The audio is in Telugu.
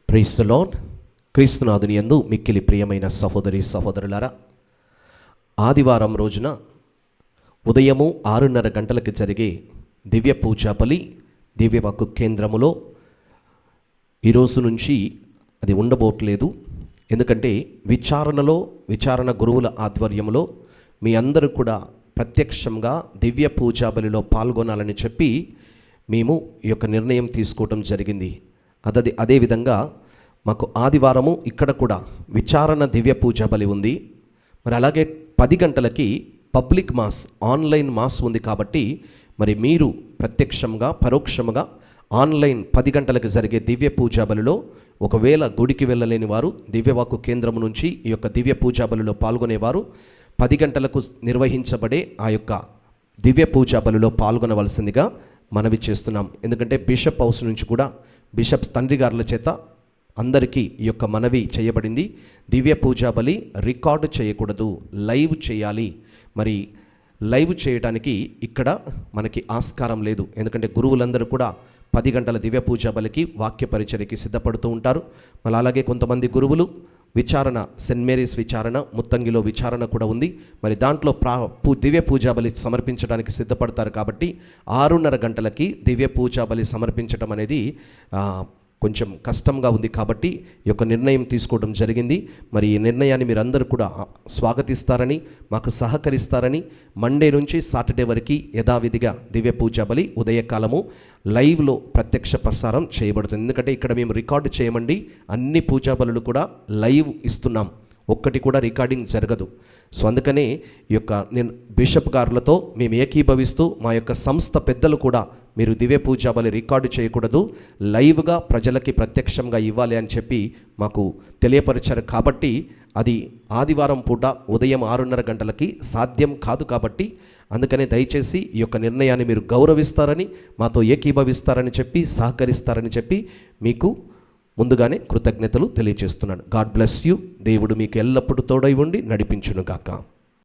Praise the lord. క్రీస్తునాథుని యందు మిక్కిలి ప్రియమైన సహోదరి సహోదరులారా, ఆదివారం రోజున ఉదయము 6:30 గంటలకు జరిగే దివ్య పూజా బలి దివ్యవాక్కు కేంద్రములో ఈరోజు నుంచి అది ఉండబోట్లేదు. ఎందుకంటే విచారణ గురువుల ఆధ్వర్యంలో మీ అందరూ కూడా ప్రత్యక్షంగా దివ్య పూజా బలిలో పాల్గొనాలని చెప్పి మేము ఈ యొక్క నిర్ణయం తీసుకోవటం జరిగింది. అదేవిధంగా మాకు ఆదివారము ఇక్కడ కూడా విచారణ దివ్య పూజా బలి ఉంది. మరి అలాగే 10 గంటలకి పబ్లిక్ మాస్, ఆన్లైన్ మాస్ ఉంది. కాబట్టి మరి మీరు ప్రత్యక్షంగా పరోక్షముగా ఆన్లైన్ 10 గంటలకు జరిగే దివ్య పూజా బలిలో ఒకవేళ గుడికి వెళ్ళలేని వారు దివ్యవాక్కు కేంద్రం నుంచి ఈ యొక్క దివ్య పూజా బలిలో పాల్గొనేవారు 10 గంటలకు నిర్వహించబడే ఆ యొక్క దివ్య పూజా బలిలో పాల్గొనవలసిందిగా మనవి చేస్తున్నాం. ఎందుకంటే బిషప్ హౌస్ నుంచి కూడా బిషప్ తండ్రి గారుల చేత అందరికీ ఈ యొక్క మనవి చేయబడింది. దివ్య పూజా బలి రికార్డు చేయకూడదు, లైవ్ చేయాలి. మరి లైవ్ చేయడానికి ఇక్కడ మనకి ఆస్కారం లేదు. ఎందుకంటే గురువులందరూ కూడా 10 గంటల దివ్య పూజా బలికి వాక్య పరిచర్యకి సిద్ధపడుతూ ఉంటారు. మళ్ళీ అలాగే కొంతమంది గురువులు విచారణ, సెయింట్ మేరీస్ విచారణ, ముత్తంగిలో విచారణ కూడా ఉంది. మరి దాంట్లో దివ్య పూజా బలి సమర్పించడానికి సిద్ధపడతారు. కాబట్టి 6:30 గంటలకి దివ్య పూజా బలి సమర్పించడం అనేది కొంచెం కష్టంగా ఉంది. కాబట్టి ఈ యొక్క నిర్ణయం తీసుకోవడం జరిగింది. మరి ఈ నిర్ణయాన్ని మీరందరూ కూడా స్వాగతిస్తారని, మాకు సహకరిస్తారని, మండే నుంచి సాటర్డే వరకు యథావిధిగా దివ్య పూజా బలి ఉదయకాలము లైవ్లో ప్రత్యక్ష ప్రసారం చేయబడుతుంది. ఎందుకంటే ఇక్కడ మేము రికార్డు చేయమండి, అన్ని పూజా బలులు కూడా లైవ్ ఇస్తున్నాం, ఒక్కటి కూడా రికార్డింగ్ జరగదు. సో అందుకనే ఈ యొక్క నేను బిషప్ గారులతో మేము ఏకీభవిస్తూ మా యొక్క సంస్థ పెద్దలు కూడా మీరు దివ్య పూజా బలి రికార్డు చేయకూడదు, లైవ్గా ప్రజలకి ప్రత్యక్షంగా ఇవ్వాలి అని చెప్పి మాకు తెలియపరిచారు. కాబట్టి అది ఆదివారం పూట ఉదయం 6:30 గంటలకి సాధ్యం కాదు. కాబట్టి అందుకనే దయచేసి ఈ యొక్క నిర్ణయాన్ని మీరు గౌరవిస్తారని, మాతో ఏకీభవిస్తారని చెప్పి, సహకరిస్తారని చెప్పి మీకు ముందుగానే కృతజ్ఞతలు తెలియజేస్తున్నాను. God bless you. దేవుడు మీకు ఎల్లప్పుడూ తోడై ఉండి నడిపించునుగాక.